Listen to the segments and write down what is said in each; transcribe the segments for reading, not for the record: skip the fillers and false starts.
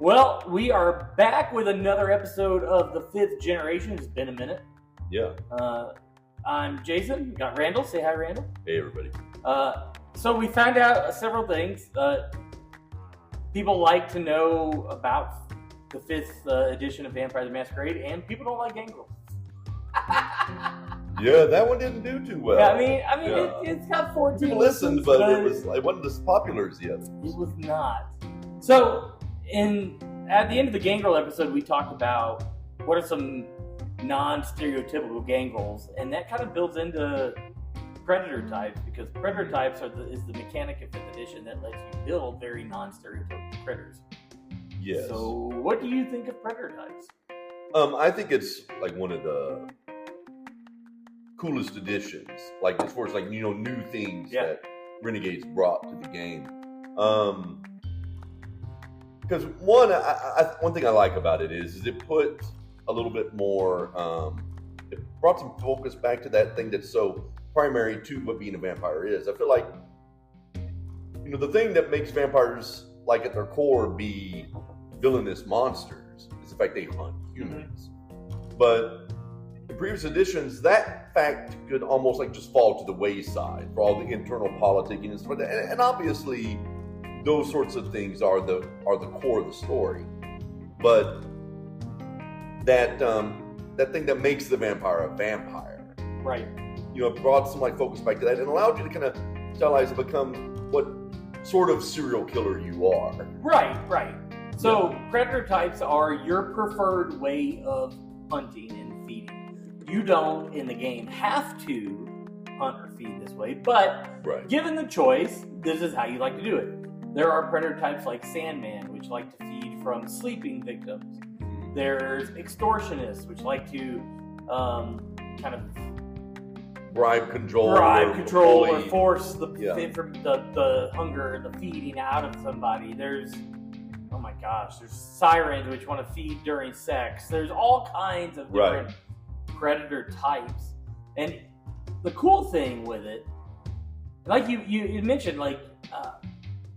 Well, we are back with another episode of the Fifth Generation. It's been a minute. Yeah. I'm Jason. We got Randall. Say hi, Randall. Hey, everybody. So we found out several things. People like to know about the 5th edition of Vampire the Masquerade, and people don't like gangrels. Yeah, that one didn't do too well. Yeah, I mean, Yeah. it's got 14 People listened, listens, but it wasn't as popular as yet. It was not. So, at the end of the gangrel episode, we talked about what are some non-stereotypical gangrels, and that kind of builds into predator types, because predator types is the mechanic of 5th edition that lets you build very non-stereotypical critters. Yes. So, what do you think of predator types? I think it's like one of the coolest additions, like as far as like new things that Renegades brought to the game. Because one thing I like about it is it put a little bit more. It brought some focus back to that thing that's so primary to what being a vampire is. I feel like the thing that makes vampires, like at their core, be villainous monsters is the fact they hunt humans. Mm-hmm. But in previous editions, that fact could almost like just fall to the wayside for all the internal politicking and stuff like that. And obviously, those sorts of things are the core of the story. But that thing that makes the vampire a vampire, right? It brought some like focus back to that and allowed you to kind of stylize and become what sort of serial killer you are. Right. So predator types are your preferred way of hunting and feeding. You don't, in the game, have to hunt or feed this way, but given the choice, this is how you like to do it. There are predator types like Sandman, which like to feed from sleeping victims. There's extortionists, which like to kind of bribe, control, or force the hunger, the feeding out of somebody. There's sirens, which want to feed during sex. There's all kinds of different predator types. And the cool thing with it, like you mentioned,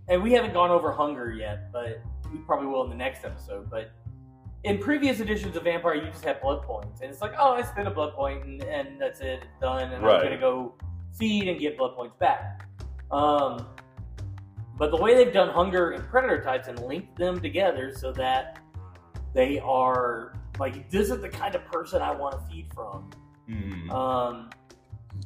and we haven't gone over hunger yet, but we probably will in the next episode. But in previous editions of Vampire, you just have blood points. And it's like, I spend a blood point and that's it, it's done. And I'm going to go feed and get blood points back. But the way they've done hunger and predator types and linked them together so that they are, like, this is the kind of person I want to feed from,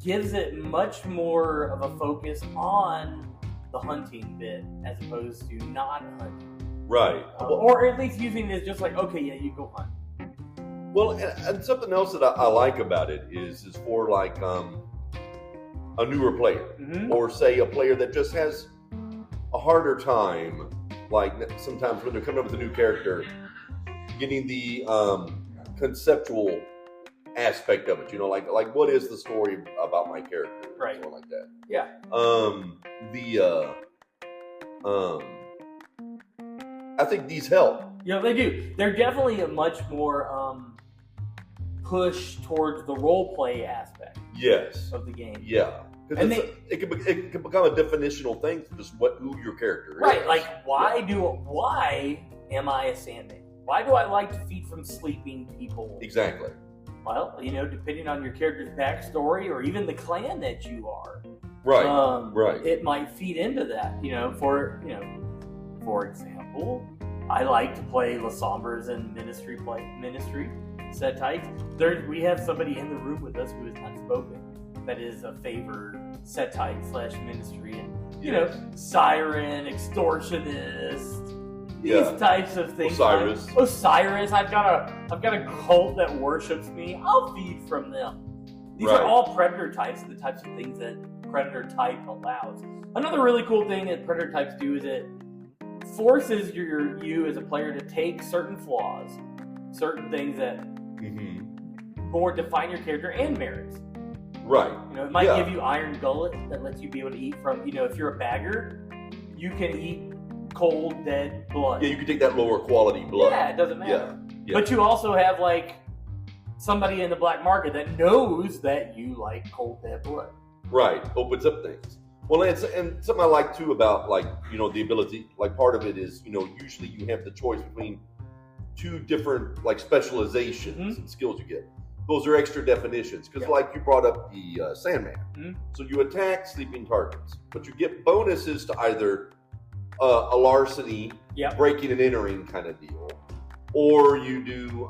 gives it much more of a focus on the hunting bit as opposed to not hunting. Right. Or at least using it as just like, okay, yeah, you go hunt. Well, and something else that I like about it is for like a newer player, or say a player that just has a harder time, like sometimes when they're coming up with a new character, getting the conceptual aspect of it. Like what is the story about my character, right? Something like that. Yeah. I think these help. They do. They're definitely a much more push towards the role play aspect. Yes. Of the game. Yeah. Because it can become a definitional thing for just who your character is. Right. Like why am I a Sandman? Why do I like to feed from sleeping people? Exactly. Well, depending on your character's backstory or even the clan that you are. Right. It might feed into that. For example, I like to play La Sombras and Ministry set types. We have somebody in the room with us who is not spoken that is a favored set type / ministry, and siren, extortionist, these types of things. Osiris. I've got a cult that worships me. I'll feed from them. These are all predator types, and the types of things that predator type allows. Another really cool thing that predator types do is it forces you as a player to take certain flaws, certain things that more define your character and merits. Right. It might give you Iron Gullet that lets you be able to eat from, if you're a bagger, you can eat cold, dead blood. Yeah, you can take that lower quality blood. Yeah, it doesn't matter. Yeah. But you also have, like, somebody in the black market that knows that you like cold, dead blood. Right. Opens up things. Well, and something I like too about like the ability, like part of it is usually you have the choice between two different like specializations and skills you get. Those are extra definitions because like you brought up the Sandman, so you attack sleeping targets, but you get bonuses to either a larceny, breaking and entering kind of deal, or you do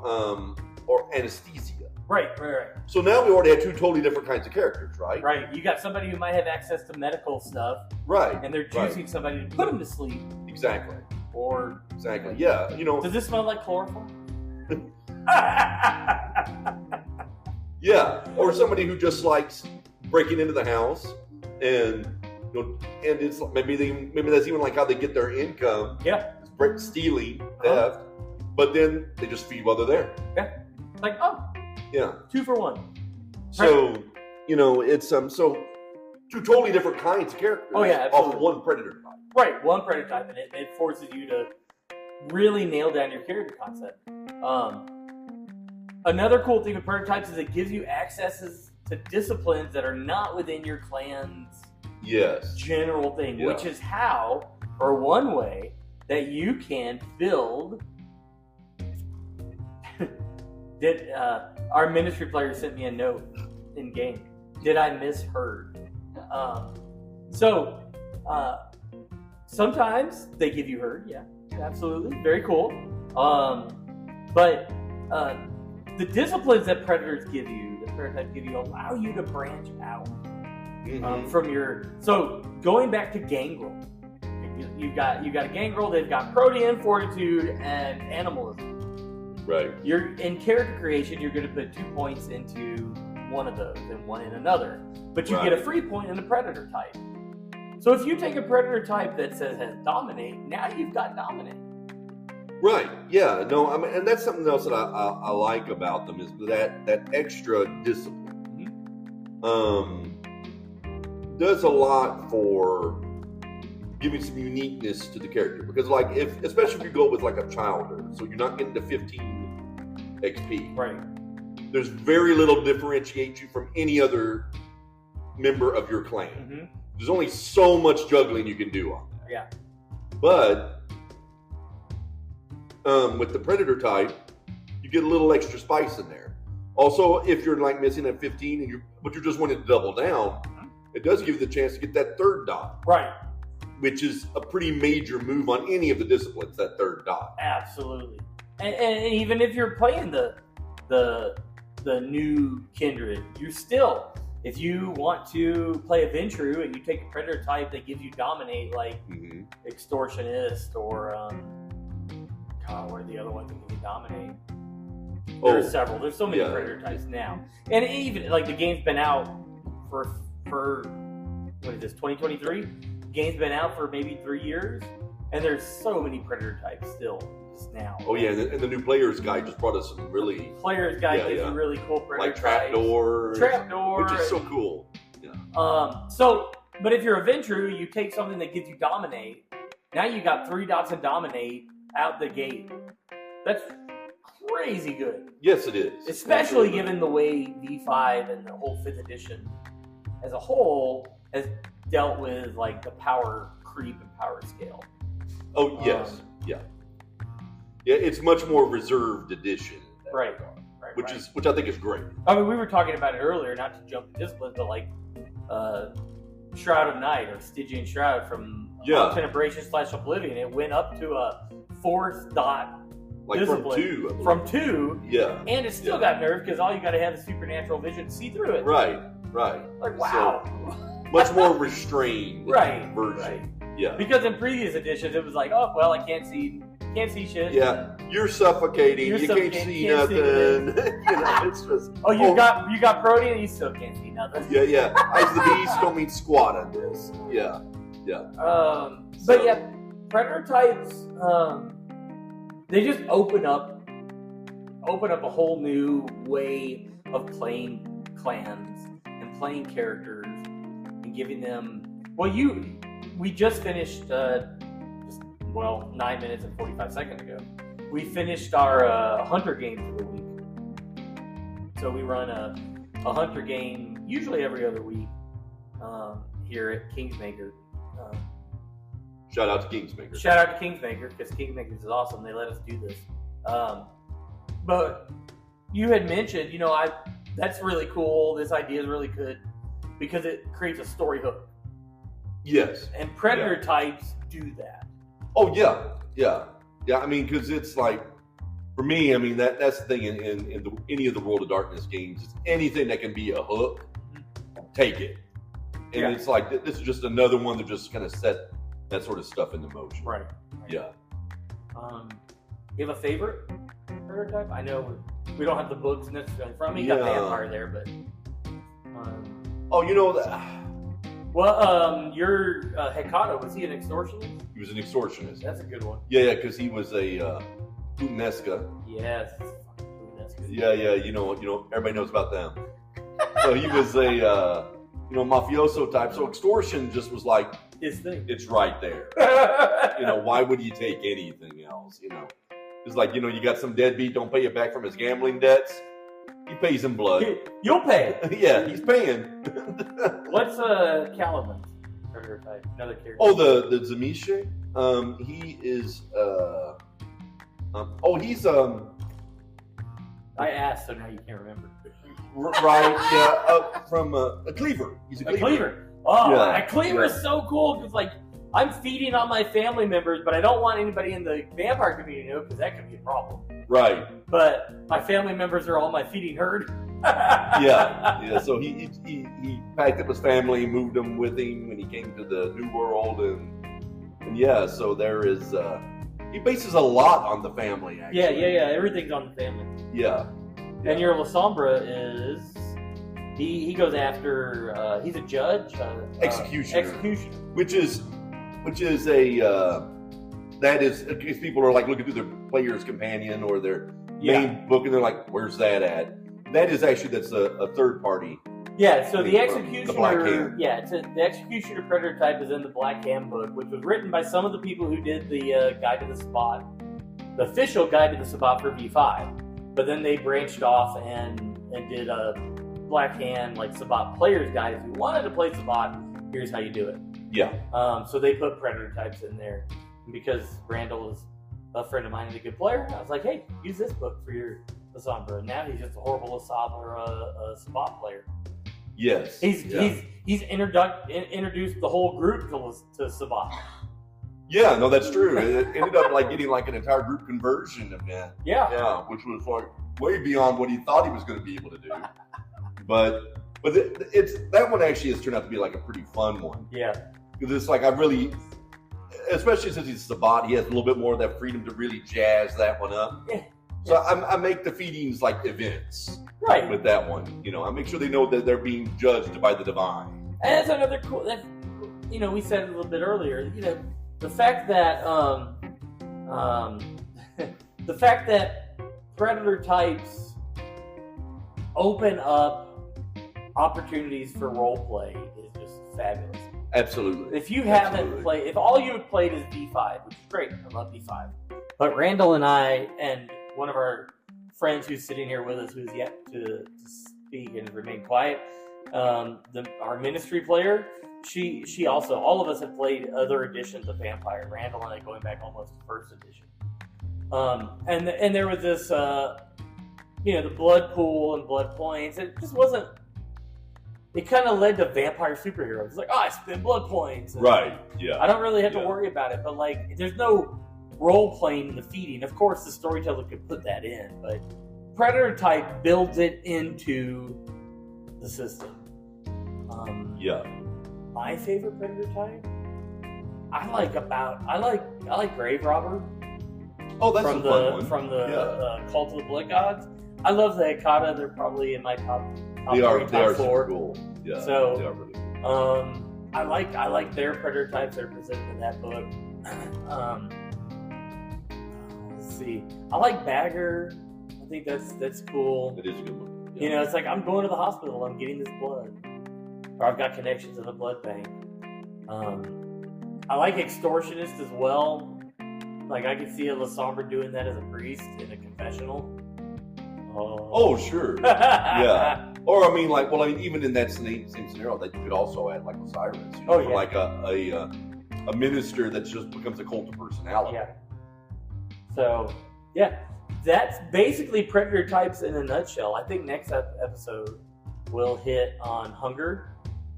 or anesthesia. Right. So now we already have two totally different kinds of characters, right? Right. You got somebody who might have access to medical stuff, right? And they're juicing somebody to put them to sleep. Exactly. Or yeah. Does this smell like chloroform? Yeah. Or somebody who just likes breaking into the house and and it's maybe that's even like how they get their income. Yeah. It's stealing, theft, but then they just feed while they're there. Yeah. Like 2 for 1. So it's so two totally different kinds of characters. Oh yeah, absolutely. Off one predator type. Right, one predator type, and it forces you to really nail down your character concept. Another cool thing with predator types is it gives you accesses to disciplines that are not within your clan's general thing, which is how, or one way, that you can build. Our ministry player sent me a note in game. Did I misheard? Sometimes they give you herd. Yeah, absolutely, very cool. But the disciplines that predators give you, the predator types give you, allow you to branch out from your. So going back to gangrel, you got a gangrel. They've got protean, fortitude, and animalism. Right. You're in character creation. You're going to put 2 points into one of those and one in another, but you get a free point in the predator type. So if you take a predator type that has dominate, now you've got dominate. Right. Yeah. No. I mean, and that's something else that I like about them is that extra discipline. Does a lot for giving some uniqueness to the character, because like especially if you go with like a childer, so you're not getting to 15 XP. Right. There's very little to differentiate you from any other member of your clan. There's only so much juggling you can do on that. Yeah. But with the predator type, you get a little extra spice in there. Also, if you're like missing at 15 but you're just wanting to double down, it does give you the chance to get that third dot. Right. Which is a pretty major move on any of the disciplines, that third dot. Absolutely. And even if you're playing the new kindred, you still, if you want to play a Ventru and you take a predator type that gives you dominate, like extortionist or what are the other ones that give you dominate? There's several. There's so many predator types now, and even like the game's been out for what is this, 2023? Game's been out for maybe 3 years, and there's so many predator types still just now. Oh yeah, and the new players guide just brought us some really players guide gives you really cool predator like trapdoor, which is so cool. Yeah. But if you're a Ventru, you take something that gives you dominate. Now you got 3 dots in dominate out the gate. That's crazy good. Yes, it is. Especially given the way V5 and the whole 5th edition as a whole has dealt with like the power creep and power scale. Oh yes, yeah. It's much more reserved edition. Right. Which I think is great. I mean, we were talking about it earlier, not to jump to disciplines, but like Shroud of Night or Stygian Shroud from Tenebration/Oblivion, it went up to a 4th dot. Like discipline. From 2. Yeah. And it still got nerfed because all you got to have is supernatural vision to see through it. Right. Like, wow. So, much more restrained version. Right. Yeah. Because in previous editions, it was like, oh, well, I can't see shit. Yeah. You're suffocating. You can't see nothing. It's just. Oh, you got protein and you still can't see nothing. Yeah. Eyes of the beast don't mean squat on this. Yeah. But yeah, predator types, they just open up a whole new way of playing clans and playing characters and giving them. Well, we just finished 9 minutes and 45 seconds ago. We finished our hunter game for the week. So we run a hunter game usually every other week, here at Kingsmaker. Shout out to Kingsmaker. Shout out to Kingsmaker, because Kingsmaker is awesome. They let us do this. But you had mentioned, that's really cool. This idea is really good because it creates a story hook. Yes. And Predator types do that. Oh, yeah. I mean, because it's like, for me, I mean, that's the thing in any of the World of Darkness games. It's anything that can be a hook, take it. And it's like, this is just another one that just kind of set that sort of stuff into motion. Right. Yeah. You have a favorite Predator type? I know we don't have the books necessarily in front of me. You got Vampire there, but... Well, your Hecata, was he an extortionist? He was an extortionist. That's a good one. Yeah, because he was a Puttanesca. Yes. Puttanesca. Yeah, you know, everybody knows about them. So he was a, mafioso type. So extortion just was like, his thing. It's right there. Why would you take anything else? It's like, you got some deadbeat, don't pay it back from his gambling debts. He pays in blood. You'll pay. Yeah, he's paying. What's Caliban's Predator type? Another character. Oh, the Zamiche? He is, he's, I asked, so now you can't remember. Right, yeah, from a cleaver. He's a cleaver. Oh, yeah, a cleaver is so cool because, like, I'm feeding on my family members, but I don't want anybody in the vampire community to know because that could be a problem. Right. But my family members are all my feeding herd. Yeah. So he packed up his family, moved them with him when he came to the New World, and yeah. So there is. He bases a lot on the family. Actually. Yeah. Everything's on the family. Yeah. And your La Sombra is. He goes after. He's a judge. Executioner. Which is in case people are like looking through their player's companion or their main book and they're like, where's that at? That is actually, that's a third party. Yeah, so the Executioner, the Executioner Predator type is in the Black Hand book, which was written by some of the people who did the Guide to the Sabbat, the official Guide to the Sabbat for V5. But then they branched off and did a Black Hand, like Sabbat player's guide. If you wanted to play Sabbat, here's how you do it. Yeah. So they put Predator types in there. Because Randall is a friend of mine and a good player, I was like, hey, use this book for your La Sombra. And now he's just a horrible Sabbat player. Yes. He's introduced the whole group to Sabbat. Yeah, no, that's true. It ended up like getting like an entire group conversion event. Yeah, which was like way beyond what he thought he was going to be able to do. But it's that one actually has turned out to be like a pretty fun one. Yeah, because it's like especially since he's Sabbat, he has a little bit more of that freedom to really jazz that one up. Yeah. So I make the feedings like events. Right. With that one, I make sure they know that they're being judged by the divine. And that's another cool. We said it a little bit earlier. The fact that the fact that Predator types open up opportunities for role play is just fabulous. Absolutely. If you haven't played, if all you have played is D5, which is great, I love D5. But Randall and I, and one of our friends who's sitting here with us, who's yet to speak and remain quiet, our ministry player, she also, all of us have played other editions of Vampire. Randall and I going back almost to first edition. And there was this, the blood pool and blood points. It just wasn't. It kind of led to vampire superheroes. It's like, I spend blood points. Right, yeah. I don't really have to worry about it, but like, there's no role playing in the feeding. Of course, the storyteller could put that in, but Predator type builds it into the system. My favorite Predator type, I like Grave Robber. Oh, that's a fun one. From the Cult of the Blood Gods. I love the Hecata. They're probably in my top. They are four. super cool. Yeah. So they are really cool. I like their Predator types that are presented in that book. Let's see. I like Bagger. I think that's cool. It is a good one. Yeah. You know, it's like I'm going to the hospital. I'm getting this blood, or I've got connections in the blood bank. I like Extortionist as well. Like I could see a La Sombra doing that as a priest in a confessional. Oh, sure. Yeah. Or I mean, like, well, I mean, even in that same scenario, that you could also add like Osiris, you know, Oh, yeah. like a minister that just becomes a cult of personality. Yeah. So, yeah, that's basically Predator types in a nutshell. I think next episode we'll hit on hunger,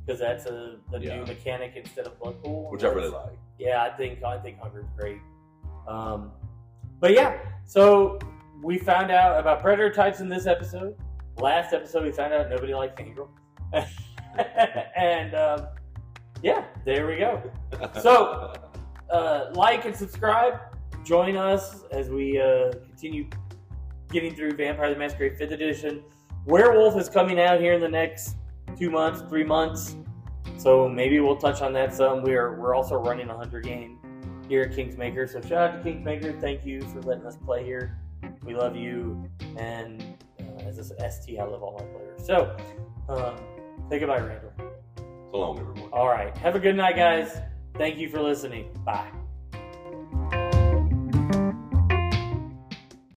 because that's the new mechanic instead of blood pool, which I really like. Yeah, I think hunger's great. But yeah, so we found out about Predator types in this episode. Last episode we found out nobody likes Angel. And yeah, there we go. So like and subscribe. Join us as we continue getting through Vampire the Masquerade 5th edition. Werewolf is coming out here in the next 2 months, 3 months. So maybe we'll touch on that some. We're also running a Hunter game here at Kingsmaker. So shout out to Kingsmaker. Thank you for letting us play here. We love you. And as a ST, I love all my players. So say goodbye, Randall. So long, everyone. All right. Have a good night, guys. Thank you for listening. Bye.